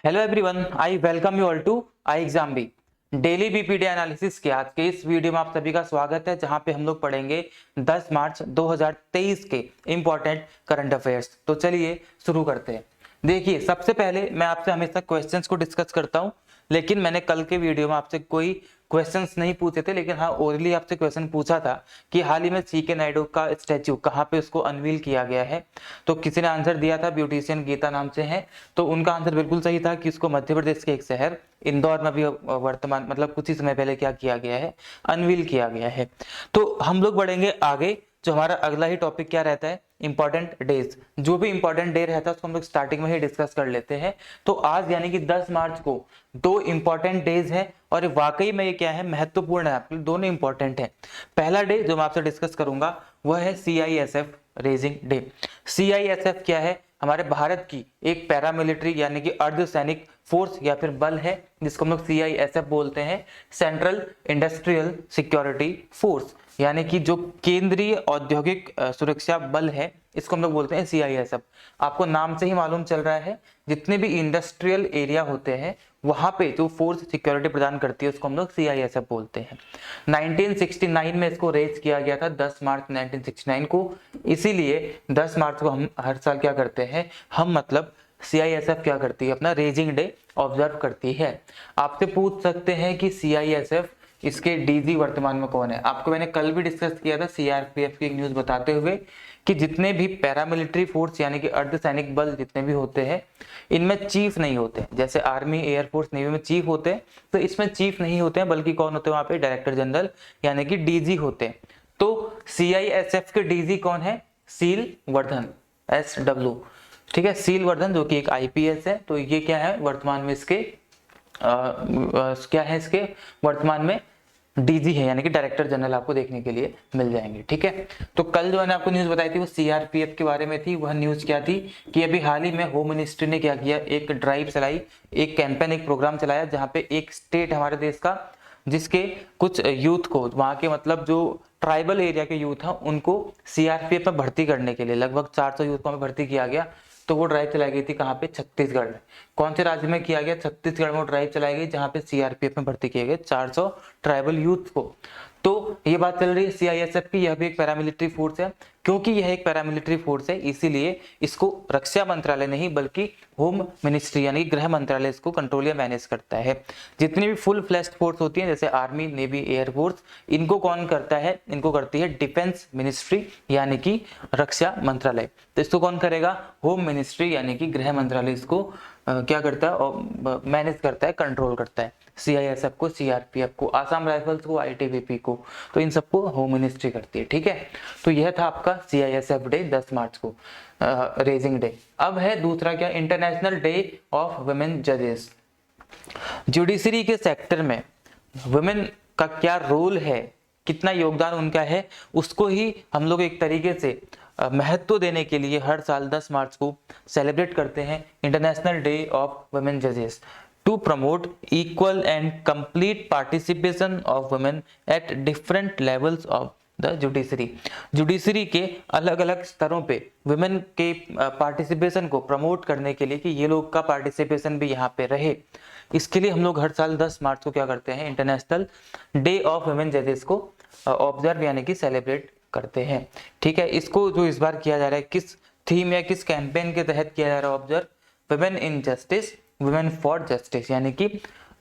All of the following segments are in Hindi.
Hello everyone, I welcome you all to I exam B daily BPD analysis के आज के इस वीडियो में आप सभी का स्वागत है, जहां पे हम लोग पढ़ेंगे 10 मार्च 2023 के इंपॉर्टेंट करंट अफेयर्स। तो चलिए शुरू करते हैं। देखिए, सबसे पहले मैं आपसे हमेशा क्वेश्चंस को डिस्कस करता हूं, लेकिन मैंने कल के वीडियो में आपसे कोई क्वेश्चंस नहीं पूछे थे, लेकिन हाँ ओरली आपसे क्वेश्चन पूछा था कि हाल ही में सीके नायडू का स्टैच्यू कहाँ पे उसको अनवील किया गया है। तो किसी ने आंसर दिया था, ब्यूटिशियन गीता नाम से है, तो उनका आंसर बिल्कुल सही था कि इसको मध्य प्रदेश के एक शहर इंदौर में भी वर्तमान मतलब कुछ ही समय पहले क्या किया गया है, अनवील किया गया है। तो हम लोग बढ़ेंगे आगे। जो हमारा अगला ही टॉपिक क्या रहता है, इंपॉर्टेंट डेज। जो भी इंपॉर्टेंट डे रहता है उसको हम लोग स्टार्टिंग में ही डिस्कस कर लेते हैं। तो आज यानी कि 10 मार्च को दो इंपॉर्टेंट डेज है, और वाकई में ये क्या है, महत्वपूर्ण है आपके लिए, दोनों इंपॉर्टेंट है। पहला डे जो मैं आपसे डिस्कस करूंगा वह है CISF रेजिंग डे। CISF क्या है, हमारे भारत की एक पैरामिलिट्री यानी कि अर्धसैनिक फोर्स या फिर बल है, जिसको हम लोग CISF बोलते हैं, सेंट्रल इंडस्ट्रियल सिक्योरिटी फोर्स, यानी कि जो केंद्रीय औद्योगिक सुरक्षा बल है, इसको हम लोग बोलते हैं CISF। आपको नाम से ही मालूम चल रहा है, जितने भी इंडस्ट्रियल एरिया होते हैं वहां पे जो फोर्स सिक्योरिटी प्रदान करती है उसको हम लोग CISF बोलते हैं। 1969 में इसको रेज किया गया था, 10 मार्च 1969 को। इसीलिए 10 मार्च को हम हर साल क्या करते हैं, हम मतलब CISF क्या करती है, अपना रेजिंग डे ऑब्जर्व करती है। आपसे पूछ सकते हैं कि CISF इसके डीजी वर्तमान में कौन है। आपको मैंने कल भी डिस्कस किया था CRPF की एक न्यूज बताते हुए कि जितने भी पैरामिलिट्री फोर्स यानी कि अर्धसैनिक बल जितने भी होते हैं, इनमें चीफ नहीं होते। जैसे आर्मी, एयरफोर्स, नेवी में चीफ होते हैं, तो इसमें चीफ नहीं होते हैं, बल्कि कौन होते हैं वहां पे, डायरेक्टर जनरल यानी कि डीजी होते हैं। तो CISF के डीजी कौन है, सील वर्धन, SW। ठीक है, सील वर्धन जो कि एक IPS है। तो ये क्या है वर्तमान में इसके क्या है, इसके वर्तमान में डीजी है, यानी कि डायरेक्टर जनरल आपको देखने के लिए मिल जाएंगे। ठीक है, तो कल जो मैंने आपको न्यूज बताई थी वो CRPF के बारे में थी। वह न्यूज क्या थी कि अभी हाल ही में होम मिनिस्ट्री ने क्या किया, एक ड्राइव चलाई, एक कैंपेन, एक प्रोग्राम चलाया, जहां पे एक स्टेट हमारे देश का, जिसके कुछ यूथ को, वहां के मतलब जो ट्राइबल एरिया के यूथ हैं, उनको CRPF में भर्ती करने के लिए लगभग 400 यूथ को भर्ती किया गया। तो वो ड्राइव चलाई गई थी कहाँ पे, छत्तीसगढ़ में। कौन से राज्य में किया गया, छत्तीसगढ़ में वो ड्राइव चलाई गई, जहाँ पे CRPF में भर्ती किए गए 400 ट्राइबल यूथ को। तो ये बात चल रही है CISF की, यह भी एक पैरामिलिट्री फोर्स है। क्योंकि यह एक पैरामिलिट्री फोर्स है, इसीलिए इसको रक्षा मंत्रालय नहीं बल्कि होम मिनिस्ट्री यानी गृह मंत्रालय इसको कंट्रोल या मैनेज करता है। जितनी भी फुल फ्लैश्ड फोर्स होती है, जैसे आर्मी, नेवी, एयरफोर्स, इनको कौन करता है, इनको करती है डिफेंस मिनिस्ट्री यानी कि रक्षा मंत्रालय। तो इसको कौन करेगा, होम मिनिस्ट्री यानी कि गृह मंत्रालय इसको क्या करता है, और मैनेज करता है, कंट्रोल करता है। CISF को, CRPF को, आसाम राइफल्स को, ITBP को, तो इन सबको होम मिनिस्ट्री करती है। ठीक है, तो यह था आपका CISF डे 10 मार्च को, रेजिंग डे। अब है दूसरा क्या, इंटरनेशनल डे ऑफ वुमेन जजेस। जुडिशरी के सेक्टर में वुमेन का क्या रोल है, कितना योगदान उनका है, उसको ही हम लोग एक तरीके से महत्व देने के लिए हर साल 10 मार्च को सेलिब्रेट करते हैं, इंटरनेशनल डे ऑफ वुमेन जजेस, to promote equal and complete participation of women at different levels of the judiciary. Judiciary के अलग अलग स्तरों पे वुमेन के पार्टिसिपेशन को प्रमोट करने के लिए, कि ये लोग का पार्टिसिपेशन भी यहाँ पे रहे, इसके लिए हम लोग हर साल 10 मार्च को क्या करते हैं, इंटरनेशनल डे ऑफ वुमेन जजेस को ऑब्जर्व यानी कि सेलिब्रेट करते हैं। ठीक है, इसको जो इस बार किया जा रहा है, किस थीम या किस कैंपेन के तहत किया जा रहा है observe, women in justice, women for justice, यानी कि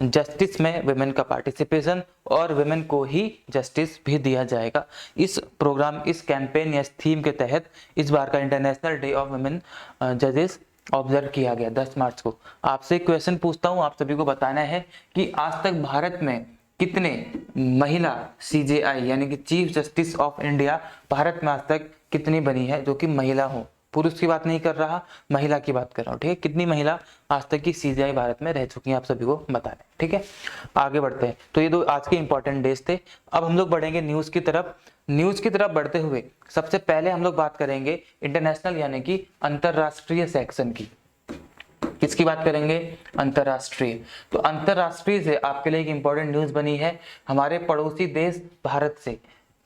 जस्टिस में वुमेन का पार्टिसिपेशन और वुमेन को ही जस्टिस भी दिया जाएगा। इस प्रोग्राम, इस कैंपेन या इस थीम के तहत इस बार का इंटरनेशनल डे ऑफ वुमेन जजेस ऑब्जर्व किया गया 10 मार्च को। आपसे क्वेश्चन पूछता हूं, आप सभी को बताना है कि आज तक भारत में कितने महिला CJI यानी कि chief justice of India, Bharat में आज तक कितनी बनी है जो कि महिला हो। पुरुष की बात नहीं कर रहा, महिला की बात कर रहा हूँ। ठीक है, कितनी महिला आज तक की CJI भारत में रह चुकी हैं, आप सभी को बताना है। ठीक है, आगे बढ़ते हैं। तो ये दो आज के इंपॉर्टेंट डेज थे। अब हम लोग बढ़ेंगे न्यूज की तरफ। न्यूज की तरफ बढ़ते हुए सबसे पहले हम लोग बात करेंगे इंटरनेशनल यानी कि अंतरराष्ट्रीय सेक्शन की। किसकी बात करेंगे, अंतरराष्ट्रीय। तो अंतरराष्ट्रीय से आपके लिए एक इंपॉर्टेंट न्यूज बनी है हमारे पड़ोसी देश भारत से।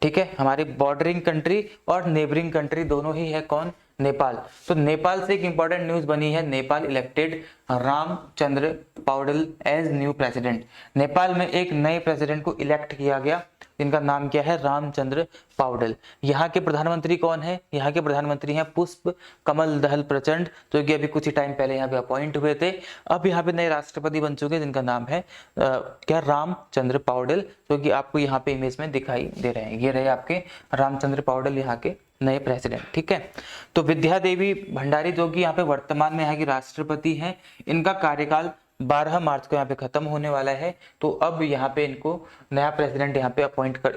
ठीक है, हमारी बॉर्डरिंग कंट्री और नेबरिंग कंट्री दोनों ही है कौन, नेपाल। तो नेपाल से एक इंपॉर्टेंट न्यूज बनी है, Nepal elected Ramchandra Paudel as new president. Nepal में एक नए प्रेसिडेंट को इलेक्ट किया गया, इनका नाम क्या है, रामचंद्र पौडेल। यहाँ के प्रधानमंत्री कौन है, यहाँ के प्रधानमंत्री हैं पुष्प कमल दहल प्रचंड, जो कि अभी कुछ ही टाइम पहले यहाँ पे अपॉइंट हुए थे। अब यहाँ पे नए राष्ट्रपति बन चुके हैं जिनका नाम है क्या, रामचंद्र पौडेल, जो कि आपको यहाँ पे इमेज में दिखाई दे रहे हैं। ये रहे आपके रामचंद्र पौडेल यहाँ के नए प्रेसिडेंट, ठीक है। तो विद्या देवी भंडारी जो कि यहाँ पे वर्तमान में यहाँ की राष्ट्रपति हैं, इनका कार्यकाल 12 मार्च को यहाँ पे खत्म होने वाला है। तो अब यहाँ पे इनको नया प्रेसिडेंट यहाँ पे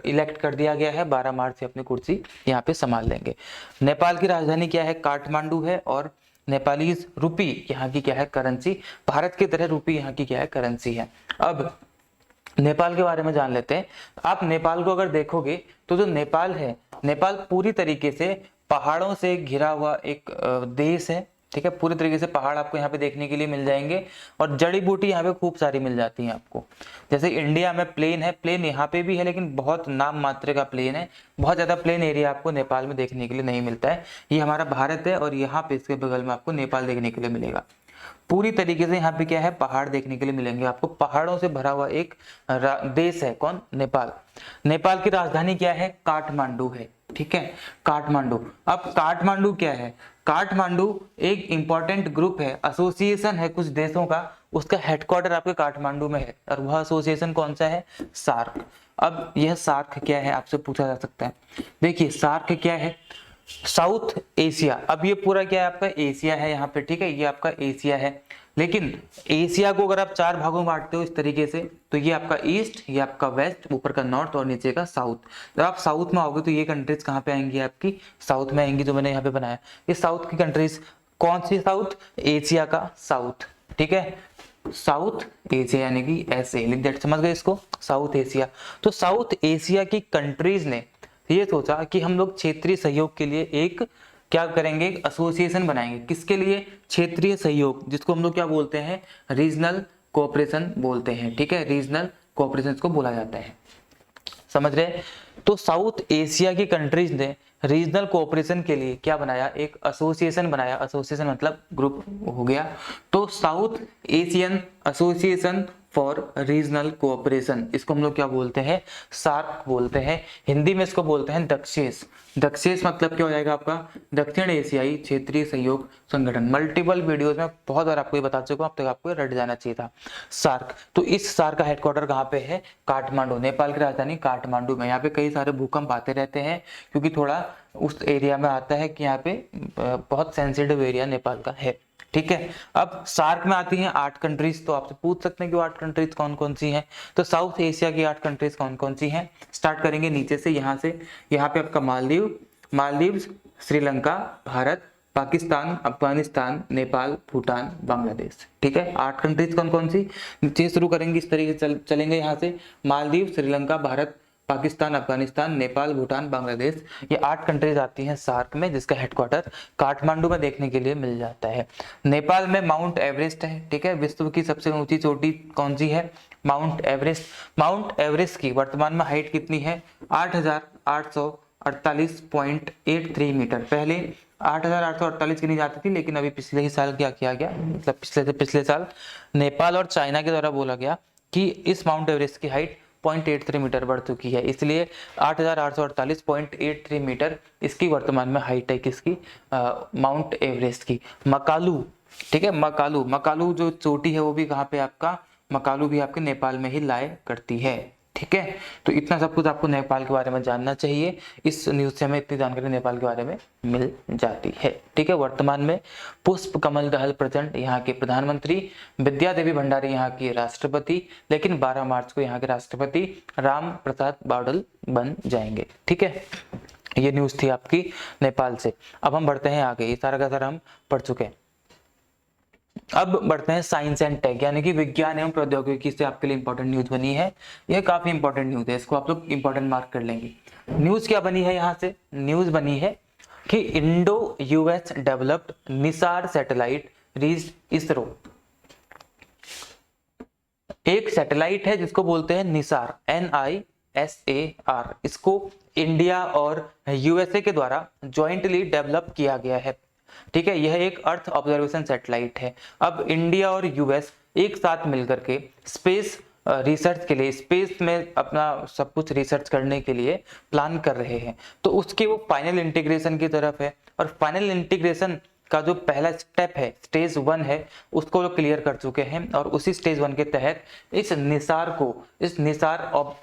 इलेक्ट कर दिया गया है, 12 मार्च से अपनी कुर्सी यहाँ पे संभाल लेंगे। नेपाल की राजधानी क्या है, काठमांडू है, और नेपाली रुपी यहाँ की क्या है, करेंसी। भारत की तरह रुपी यहाँ की क्या है, करेंसी है। अब नेपाल के बारे में जान लेते हैं। आप नेपाल को अगर देखोगे तो जो नेपाल है, नेपाल पूरी तरीके से पहाड़ों से घिरा हुआ एक देश है, ठीक है। पूरी तरीके से पहाड़ आपको यहाँ पे देखने के लिए मिल जाएंगे, और जड़ी बूटी यहाँ पे खूब सारी मिल जाती हैं आपको। जैसे इंडिया में प्लेन है, प्लेन यहाँ पे भी है, लेकिन बहुत नाम मात्र का प्लेन है, बहुत ज्यादा प्लेन एरिया आपको नेपाल में देखने के लिए नहीं मिलता है। ये हमारा भारत है, और यहाँ पे इसके बगल में आपको नेपाल देखने के लिए मिलेगा। पूरी तरीके से यहाँ पे क्या है, पहाड़ देखने के लिए मिलेंगे आपको, पहाड़ों से भरा हुआ एक देश है, कौन, नेपाल। नेपाल की राजधानी क्या है, काठमांडू है, ठीक है, काठमांडू। अब काठमांडू क्या है, काठमांडू एक इंपॉर्टेंट ग्रुप है, एसोसिएशन है कुछ देशों का, उसका हेडक्वार्टर आपके काठमांडू में है, और वह एसोसिएशन कौन सा है, सार्क। अब यह सार्क क्या है, आपसे पूछा जा सकता है। देखिए सार्क क्या है, साउथ एशिया। अब ये पूरा क्या है, आपका एशिया है यहाँ पे, ठीक है, ये आपका एशिया है। लेकिन एशिया को अगर आप 4 भागों में बांटते हो इस तरीके से, तो ये आपका ईस्ट, ये आपका वेस्ट, ऊपर का नॉर्थ और नीचे का साउथ। जब आप साउथ में आओगे तो ये कंट्रीज कहाँ पे आएंगी, आपकी साउथ में आएंगी, जो मैंने यहाँ पे बनाया। ये साउथ की कंट्रीज कौन सी, साउथ एशिया का साउथ, ठीक है, साउथ एशिया यानी कि ऐसे लिख देते, समझ गए इसको, साउथ एशिया। तो साउथ एशिया की कंट्रीज ने ये सोचा कि हम लोग क्षेत्रीय सहयोग के लिए एक क्या करेंगे, एक एसोसिएशन बनाएंगे। किसके लिए, क्षेत्रीय सहयोग, जिसको हम लोग क्या बोलते हैं, रीजनल कोऑपरेशन बोलते हैं, ठीक है, रीजनल कोऑपरेशन को बोला जाता है, समझ रहे। तो साउथ एशिया की कंट्रीज ने रीजनल कोऑपरेशन के लिए क्या बनाया, एक एसोसिएशन बनाया। एसोसिएशन मतलब ग्रुप हो गया। तो south Asian association for regional cooperation, इसको हम लोग क्या बोलते हैं, सार्क बोलते हैं। हिंदी में इसको बोलते हैं दक्षेस। दक्षेस मतलब क्या हो जाएगा आपका, दक्षिण एशियाई क्षेत्रीय सहयोग संगठन। मल्टीपल वीडियोस में बहुत बार आपको ये बता चुका हूं, अब तक आपको रट जाना चाहिए था, सार्क। तो इस सार्क का हेडक्वार्टर कहाँ पे है, काठमांडू, नेपाल की राजधानी काठमांडू में। यहाँ पे कई सारे भूकंप आते रहते हैं, क्योंकि थोड़ा उस एरिया में आता है कि यहाँ पे बहुत सेंसिटिव एरिया नेपाल का है, ठीक है। अब सार्क में आती हैं 8 कंट्रीज, तो आपसे पूछ सकते हैं कि 8 कंट्रीज कौन कौन सी हैं। तो साउथ एशिया की 8 कंट्रीज कौन कौन सी हैं, स्टार्ट करेंगे नीचे से, यहाँ से। यहाँ पे आपका मालदीव्स, श्रीलंका, भारत, पाकिस्तान, अफगानिस्तान, नेपाल, भूटान, बांग्लादेश, ठीक है। 8 कंट्रीज कौन कौन सी, नीचे शुरू करेंगे इस तरीके से चलेंगे यहाँ से, मालदीव, श्रीलंका, भारत, पाकिस्तान, अफगानिस्तान, नेपाल, भूटान, बांग्लादेश, ये 8 कंट्रीज आती हैं सार्क में, जिसका हेडक्वार्टर काठमांडू में देखने के लिए मिल जाता है। नेपाल में माउंट एवरेस्ट है, ठीक है, विश्व की सबसे ऊंची चोटी कौन सी है, माउंट एवरेस्ट। माउंट एवरेस्ट की वर्तमान में हाइट कितनी है, 8,848.83 मीटर। पहले 8,848 की नहीं जाती थी, लेकिन अभी पिछले ही साल क्या किया गया, मतलब पिछले साल नेपाल और चाइना के द्वारा बोला गया कि इस माउंट एवरेस्ट की हाइट 0.83 मीटर बढ़ चुकी है, इसलिए 8,848.83 मीटर इसकी वर्तमान में हाइट है, किसकी, माउंट एवरेस्ट की। मकालू, ठीक है, मकालू जो चोटी है वो भी कहाँ पे, आपका मकालू भी आपके नेपाल में ही लाए करती है, ठीक है। तो इतना सब कुछ आपको नेपाल के बारे में जानना चाहिए। इस न्यूज से हमें इतनी जानकारी नेपाल के बारे में मिल जाती है, ठीक है। वर्तमान में पुष्प कमल दहल प्रचंड यहाँ के प्रधानमंत्री, विद्या देवी भंडारी यहाँ की राष्ट्रपति, लेकिन 12 मार्च को यहाँ के राष्ट्रपति राम प्रसाद पौडेल बन जाएंगे, ठीक है। ये न्यूज थी आपकी नेपाल से। अब हम बढ़ते हैं आगे, ये सारा का सारा हम पढ़ चुके हैं। अब बढ़ते हैं साइंस एंड टेक, यानी कि विज्ञान एवं प्रौद्योगिकी से आपके लिए इंपॉर्टेंट न्यूज बनी है। यह काफी इंपॉर्टेंट न्यूज है, इसको आप लोग इंपॉर्टेंट मार्क कर लेंगे। न्यूज क्या बनी है, यहाँ से न्यूज बनी है कि Indo US developed Nisar satellite reached ISRO. एक सैटेलाइट है जिसको बोलते हैं निसार, NISAR, इसको इंडिया और यूएसए के द्वारा ज्वाइंटली डेवलप किया गया है। ठीक है, यह एक अर्थ ऑब्जर्वेशन सैटेलाइट है। अब इंडिया और यूएस एक साथ मिलकर के स्पेस रिसर्च के लिए, स्पेस में अपना सब कुछ रिसर्च करने के लिए प्लान कर रहे हैं। तो उसके वो फाइनल इंटीग्रेशन की तरफ है, और फाइनल इंटीग्रेशन का जो पहला स्टेप है, स्टेज 1 है, उसको वो क्लियर कर चुके हैं। और उसी स्टेज 1 के तहत इस निसार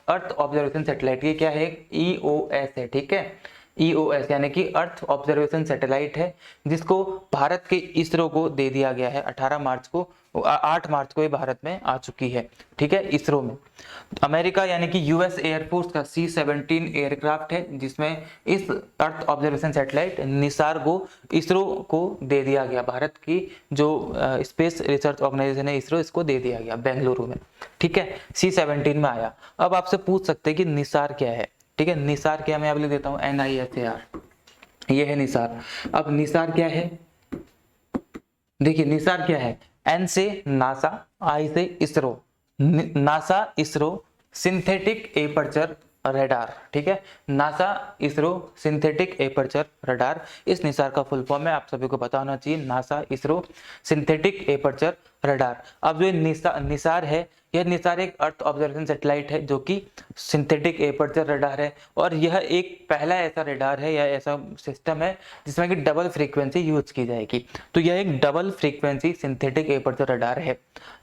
अर्थ ऑब्जर्वेशन सैटेलाइट, ये क्या है, EOS है, ठीक है, EOS यानी कि अर्थ ऑब्जर्वेशन सैटेलाइट है, जिसको भारत के इसरो को दे दिया गया है 8 मार्च को ये भारत में आ चुकी है, ठीक है, इसरो में। अमेरिका यानी कि यूएस एयरफोर्स का C-17 एयरक्राफ्ट है, जिसमें इस अर्थ ऑब्जर्वेशन सैटेलाइट निसार को इसरो को दे दिया गया। भारत की जो स्पेस रिसर्च ऑर्गेनाइजेशन है इसरो, इसको दे दिया गया बेंगलुरु में, ठीक है, C-17 में आया। अब आपसे पूछ सकते हैं कि निसार क्या है, ठीक है, निसार क्या, मैं अब लिख देता हूँ NISAR, ये है निसार। अब निसार क्या है, देखिए निसार क्या है, N से नासा, I से ISRO, NASA ISRO synthetic aperture radar, ठीक है, NASA ISRO synthetic aperture radar, इस निसार का फुल फॉर्म है, आप सभी को पता होना चाहिए, NASA ISRO synthetic aperture radar. अब जो निसार है, यह निसार एक अर्थ ऑब्जर्वेशन सैटेलाइट है जो कि सिंथेटिक एपर्चर रडार है, और यह एक पहला ऐसा रडार है या ऐसा सिस्टम है जिसमें कि डबल फ्रीक्वेंसी यूज की जाएगी। तो यह एक double frequency synthetic aperture radar है।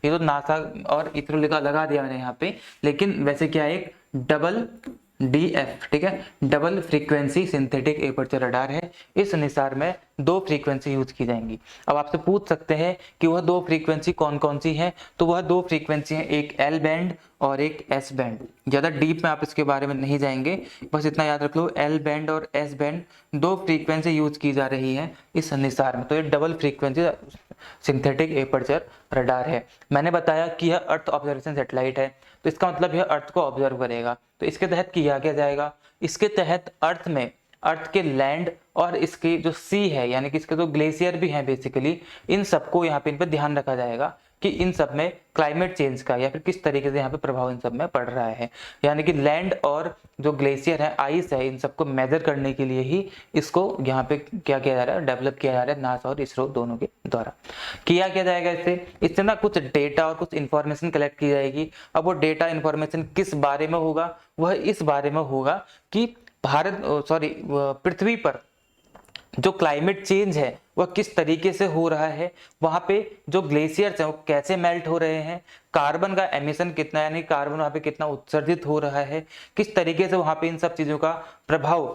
ये तो नासा और इसरो लगा दिया मैंने यहाँ पे, लेकिन वैसे क्या है, एक डबल DF, ठीक है, double frequency synthetic aperture radar है। इस निसार में 2 फ्रीक्वेंसी यूज की जाएंगी। अब आपसे पूछ सकते हैं कि वह 2 फ्रीक्वेंसी कौन कौन सी हैं, तो वह 2 फ्रीक्वेंसी हैं, एक L बैंड और एक S बैंड। ज्यादा डीप में आप इसके बारे में नहीं जाएंगे, बस इतना याद रख लो, L बैंड और S बैंड 2 फ्रीक्वेंसी यूज की जा रही है इस निसार में। तो ये double frequency synthetic aperture radar है। मैंने बताया कि यह अर्थ ऑब्जर्वेशन सैटेलाइट है, तो इसका मतलब यह अर्थ को ऑब्जर्व करेगा। तो इसके तहत किया क्या जाएगा, इसके तहत अर्थ के लैंड और इसके जो सी है, यानी कि इसके जो ग्लेशियर भी हैं बेसिकली, इन सबको यहाँ पे इन पर ध्यान रखा जाएगा कि इन सब में क्लाइमेट चेंज का या फिर किस तरीके से यहाँ पे प्रभाव इन सब में पड़ रहा है। यानी कि लैंड और जो ग्लेशियर है, आइस है, इन सबको मेजर करने के लिए ही इसको यहाँ पे क्या किया जा रहा है, डेवलप किया जा रहा है, नासा और इसरो दोनों के द्वारा किया जाएगा। इससे ना कुछ डेटा और कुछ इंफॉर्मेशन कलेक्ट की जाएगी। अब वो डेटा इंफॉर्मेशन किस बारे में होगा, वह इस बारे में होगा कि पृथ्वी पर जो क्लाइमेट चेंज है वह किस तरीके से हो रहा है, वहां पे जो ग्लेशियर्स हैं वो कैसे मेल्ट हो रहे हैं, कार्बन का एमिशन कितना, यानी कार्बन वहां पे कितना उत्सर्जित हो रहा है, किस तरीके से वहां पे इन सब चीजों का प्रभाव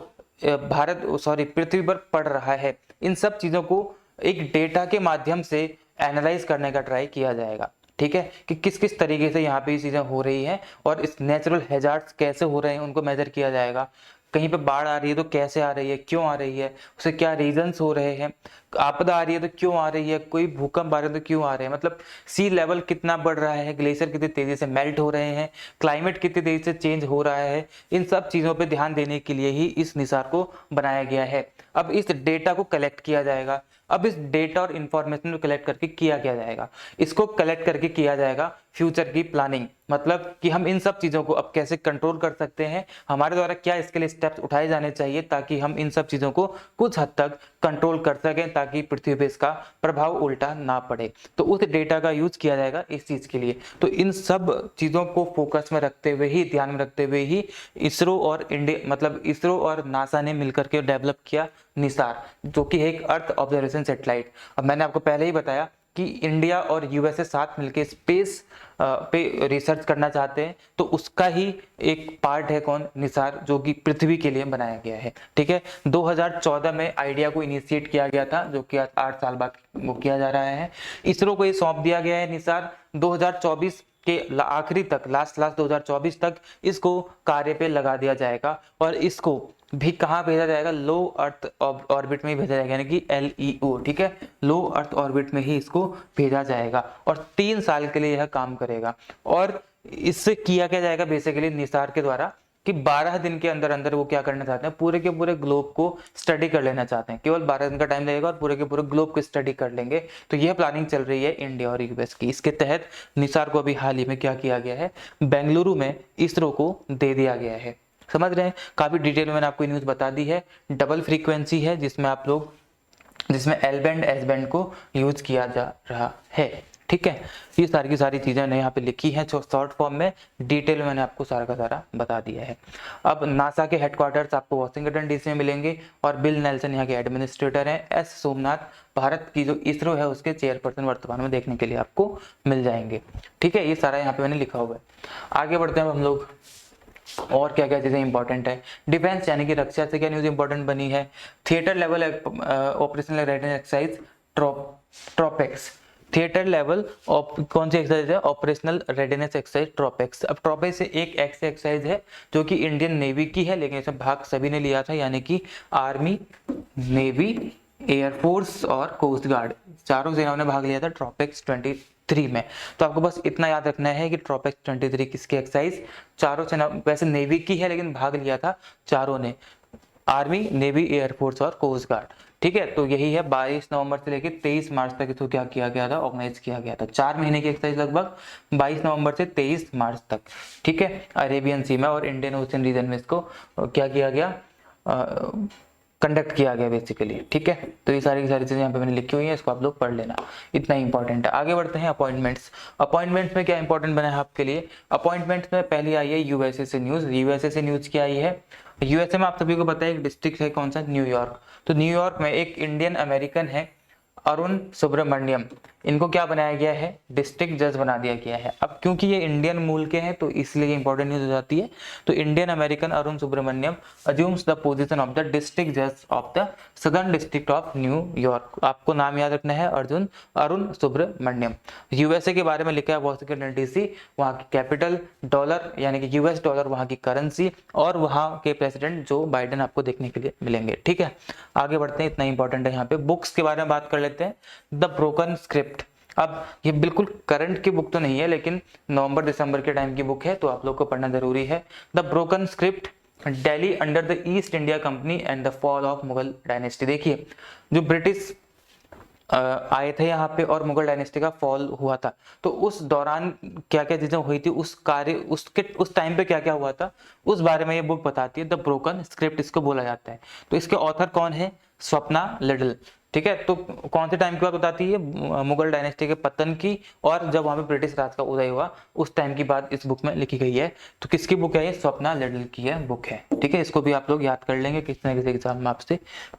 पृथ्वी पर पड़ रहा है। इन सब चीजों को एक डेटा के माध्यम से एनालाइज करने का ट्राई किया जाएगा, ठीक है, कि किस किस तरीके से यहाँ पे ये चीजें हो रही हैं और इस नेचुरल हैजार्ड्स कैसे हो रहे हैं उनको मेजर किया जाएगा। कहीं पे बाढ़ आ रही है तो कैसे आ रही है, क्यों आ रही है, उसे क्या रीजंस हो रहे हैं, आपदा आ रही है तो क्यों आ रही है, कोई भूकंप आ रहा है तो क्यों आ रहे हैं, मतलब सी लेवल कितना बढ़ रहा है, ग्लेशियर कितनी तेजी से मेल्ट हो रहे हैं, क्लाइमेट कितनी तेजी से चेंज हो रहा है, इन सब चीजों पे ध्यान देने के लिए ही इस निसार को बनाया गया है। अब इस डेटा को कलेक्ट किया जाएगा। अब इस डेटा और इंफॉर्मेशन को कलेक्ट करके किया जाएगा, इसको कलेक्ट करके किया जाएगा फ्यूचर की प्लानिंग, मतलब कि हम इन सब चीजों को अब कैसे कंट्रोल कर सकते हैं, हमारे द्वारा क्या इसके लिए स्टेप्स उठाए जाने चाहिए ताकि हम इन सब चीजों को कुछ हद तक कंट्रोल कर सकें, ताकि पृथ्वी पे इसका प्रभाव उल्टा ना पड़े। तो उस डेटा का यूज किया जाएगा इस चीज के लिए। तो इन सब चीजों को फोकस में रखते हुए ही, ध्यान में रखते हुए ही इसरो और नासा ने मिलकर के डेवलप किया निसार, जो कि एक अर्थ ऑब्जर्वेशन सैटेलाइट। अब मैंने आपको पहले ही बताया कि इंडिया और यूएसए साथ मिलकर स्पेस पे रिसर्च करना चाहते हैं, तो उसका ही एक पार्ट है कौन, निसार, जो कि पृथ्वी के लिए बनाया गया है, ठीक है। 2014 में आइडिया को इनिशिएट किया गया था, जो कि 8 साल बाद वो किया जा रहा है। इसरो को ये सौंप दिया गया है निसार। 2024 के आखिरी तक, लास्ट 2024 तक इसको कार्य पे लगा दिया जाएगा, और इसको भी कहाँ भेजा जाएगा, लो अर्थ ऑर्बिट में भेजा जाएगा, यानी कि LEO, ठीक है, लो अर्थ ऑर्बिट में ही इसको भेजा जाएगा, और 3 साल के लिए यह काम करेगा। और इससे किया क्या जाएगा बेसिकली निसार के द्वारा कि 12 दिन के अंदर अंदर वो क्या करना चाहते हैं, पूरे के पूरे ग्लोब को स्टडी कर लेना चाहते हैं। केवल 12 दिन का टाइम लगेगा और पूरे के पूरे ग्लोब को स्टडी कर लेंगे। तो यह प्लानिंग चल रही है इंडिया और यूएस की। इसके तहत निसार को अभी हाल ही में क्या किया गया है, बेंगलुरु में इसरो को दे दिया गया है। समझ रहे हैं, काफी डिटेल में मैंने आपको न्यूज बता दी है। डबल फ्रीक्वेंसी है जिसमें आप लोग जिसमें एल बैंड एस बैंड को यूज किया जा रहा है। ठीक है, ये सारी की सारी चीजें मैंने यहाँ पे लिखी हैं जो शॉर्ट फॉर्म में, डिटेल में मैंने आपको सारा का सारा बता दिया है। अब नासा के हेडक्वार्टर्स आपको वॉशिंगटन डीसी में मिलेंगे और बिल नेल्सन यहाँ के एडमिनिस्ट्रेटर हैं। एस सोमनाथ भारत की जो इसरो है उसके चेयरपर्सन वर्तमान में देखने के लिए आपको मिल जाएंगे। ठीक है, ये सारा यहाँ पे मैंने लिखा हुआ है। आगे बढ़ते हैं हम लोग, और क्या क्या चीजें इंपॉर्टेंट है। डिफेंस यानी कि रक्षा से क्या न्यूज इंपॉर्टेंट बनी है। Theatre level operational readiness exercise TROPEX. Theatre level कौन सी एक्सरसाइज है, ऑपरेशनल रेडीनेस एक्सरसाइज ट्रोपेक्स। अब ट्रोपेक्स से एक ऐसी एक्सरसाइज है जो कि इंडियन नेवी की है, लेकिन इसमें भाग सभी ने लिया था, यानी कि आर्मी, नेवी, एयरफोर्स और कोस्ट गार्ड, चारों सेनाओं ने भाग लिया था ट्रोपेक्स 23 में। तो आपको बस इतना याद रखना है कि ट्रोपेक्स 23 किसकी एक्सरसाइज, चारों सेना, वैसे नेवी की है लेकिन भाग लिया था चारों ने, आर्मी, नेवी, एयरफोर्स और कोस्ट गार्ड। ठीक है, तो यही है 22 नवंबर से लेकर 23 मार्च तक इसको क्या किया गया था, ऑर्गेनाइज किया गया था। 4 महीने की एक्सरसाइज लगभग 22 नवंबर से 23 मार्च तक। ठीक है, अरेबियन सी में और इंडियन ओशन रीजन में इसको क्या किया गया, कंडक्ट किया गया बेसिकली। ठीक है, तो ये सारी की सारी चीजें यहाँ पे मैंने लिखी हुई है, इसको आप लोग पढ़ लेना, इतना ही इंपॉर्टेंट है। आगे बढ़ते हैं अपॉइंटमेंट्स। अपॉइंटमेंट्स में क्या इंपॉर्टेंट बना है आपके लिए, अपॉइंटमेंट्स में पहली आई है यूएसए से न्यूज। यूएसए से न्यूज क्या आई है, यूएसए में आप सभी को पता है एक डिस्ट्रिक्ट है कौन सा, न्यूयॉर्क। तो न्यूयॉर्क में एक इंडियन अमेरिकन है अरुण सुब्रमण्यम, इनको क्या बनाया गया है, डिस्ट्रिक्ट जज बना दिया गया है। अब क्योंकि ये इंडियन मूल के हैं तो इसलिए इंपॉर्टेंट न्यूज हो जाती है। तो Indian American Arun Subramanian assumes the position of the district जज of the southern district of New York. आपको नाम याद रखना है, अर्जुन अरुण सुब्रमण्यम। यूएसए के बारे में लिखा है वॉशिंगटन डीसी, वहां की कैपिटल डॉलर यानी कि यूएस डॉलर वहां की करेंसी, और वहां के प्रेसिडेंट जो बाइडेन आपको देखने के लिए मिलेंगे। ठीक है, आगे बढ़ते हैं, इतना इंपॉर्टेंट है। यहाँ पे बुक्स के बारे में बात कर लेते हैं। द ब्रोकन स्क्रिप्ट, अब ये बिल्कुल करंट की बुक तो नहीं है लेकिन नवंबर दिसंबर के टाइम की बुक है, तो आप लोग को पढ़ना जरूरी है। The broken script, Delhi under the east India company and the fall of Mughal dynasty. देखिए, जो ब्रिटिश आए थे यहाँ पे और मुगल डायनेस्टी का फॉल हुआ था, तो उस दौरान क्या क्या चीजें हुई थी, उस कार्य उसके उस टाइम पे क्या क्या हुआ था, उस बारे में ये बुक बताती है। द ब्रोकन स्क्रिप्ट इसको बोला जाता है। तो इसके ऑथर कौन है, स्वप्ना लिटिल। ठीक है, तो कौन से टाइम की बात बताती है, मुगल डायनेस्टी के पतन की, और जब वहां पे ब्रिटिश राज का उदय हुआ उस टाइम की बात इस बुक में लिखी गई है। तो किसकी बुक है ये, स्वप्ना लिटिल की है बुक है। ठीक है, इसको भी आप लोग याद कर लेंगे, किसी न किसी एग्जाम में आपसे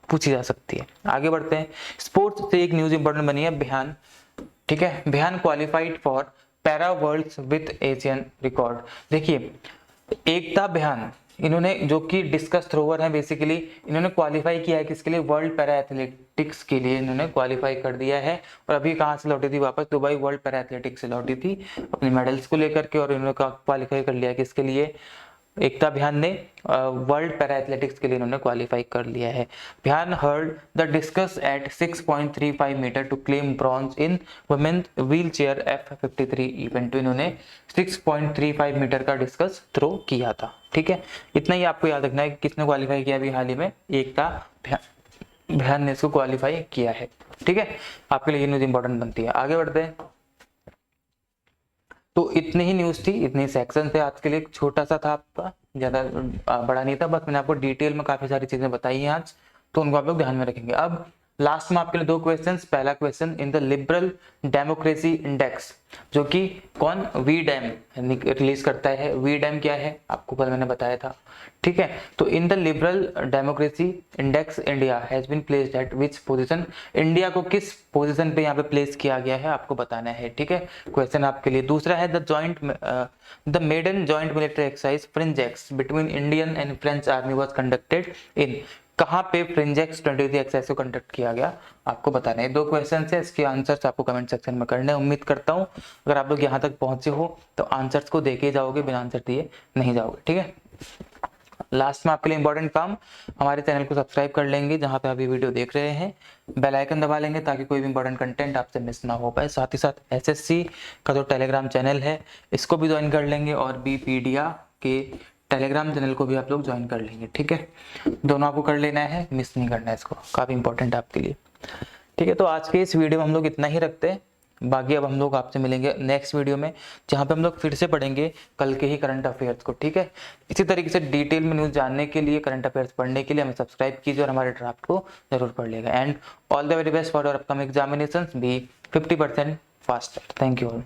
पूछी जा सकती है। आगे बढ़ते हैं, स्पोर्ट्स से एक न्यूज इंपॉर्टेंट बनी है, बिहान। ठीक है, Bhyan qualified for para worlds with Asian record. देखिए, एकता बिहान, इन्होंने जो कि डिस्कस थ्रोवर है बेसिकली, इन्होंने क्वालिफाई किया है किसके लिए, वर्ल्ड पैरा एथलेटिक्स के लिए इन्होंने क्वालिफाई कर दिया है। और अभी कहाँ से लौटी थी वापस, दुबई वर्ल्ड पैरा एथलेटिक्स से लौटी थी अपने मेडल्स को लेकर के, और इन्होंने क्वालिफाई कर लिया किसके लिए, एकता बिहान ने वर्ल्ड पैरा एथलेटिक्स के लिए इन्होंने क्वालिफाई कर लिया है। Bhyan hurled the discus at 6.35 metre to claim bronze in women wheelchair F53 event. तो इन्होंने 6.35 मीटर का डिस्कस थ्रो किया था। ठीक है, इतना ही आपको याद रखना है कि किसने क्वालिफाई किया अभी हाल ही में, एकता बिहान ने इसको क्वालिफाई किया है। ठीक है, आपके लिए ये न्यूज इंपॉर्टेंट बनती है। आगे बढ़ते हैं, तो इतनी ही न्यूज थी, इतने सेक्शन थे आज के लिए, छोटा सा था आपका, ज्यादा बड़ा नहीं था, बस मैंने आपको डिटेल में काफी सारी चीजें बताई हैं आज, तो उनको आप लोग ध्यान में रखेंगे। अब लास्ट में आपके लिए 2 क्वेश्चंस। पहला question, in the liberal democracy index, जो कि कौन, वी डैम रिलीज करता है। वी डैम क्या है आपको कल मैंने बताया था। ठीक है, तो in the liberal democracy index India has been placed at which position, India को किस पोजीशन पे यहाँ पे प्लेस किया गया है आपको बताना है। ठीक है, क्वेश्चन आपके लिए। दूसरा है, the maiden joint military exercise Frinjex between Indian and French army was conducted in, कहां पे फ्रिंजेक्स 23 एक्सरसाइज को कंडक्ट किया गया आपको बताना है। 2 क्वेश्चन है, इसके आंसर्स आपको कमेंट सेक्शन में करने हैं। उम्मीद करता हूं अगर आप लोग यहां तक पहुंचे हो तो आंसर्स को देके जाओगे, बिना आंसर दिए नहीं जाओगे। ठीक है, लास्ट में आपके लिए इंपॉर्टेंट काम, हमारे चैनल को सब्सक्राइब कर लेंगे जहां पे अभी वीडियो देख रहे हैं, बेल आइकन दबा लेंगे ताकि कोई भी इंपॉर्टेंट कंटेंट आपसे मिस ना हो पाए। साथ ही साथ एसएससी का जो टेलीग्राम चैनल है इसको भी ज्वाइन कर लेंगे, और बीपीडिया के टेलीग्राम चैनल को भी आप लोग ज्वाइन कर लेंगे। ठीक है, दोनों आपको कर लेना है, मिस नहीं करना है इसको, काफी इंपॉर्टेंट है आपके लिए। ठीक है, तो आज के इस वीडियो में हम लोग इतना ही रखते हैं। बाकी अब हम लोग आपसे मिलेंगे नेक्स्ट वीडियो में, जहाँ पे हम लोग फिर से पढ़ेंगे कल के ही करंट अफेयर्स को, ठीक है। इसी तरीके से डिटेल में न्यूज़ जानने के लिए, करंट अफेयर्स पढ़ने के लिए हमें सब्सक्राइब कीजिए और हमारे ड्राफ्ट को जरूर पढ़ लेगा। And all the very best for your upcoming examinations, be 50% faster. Thank you all.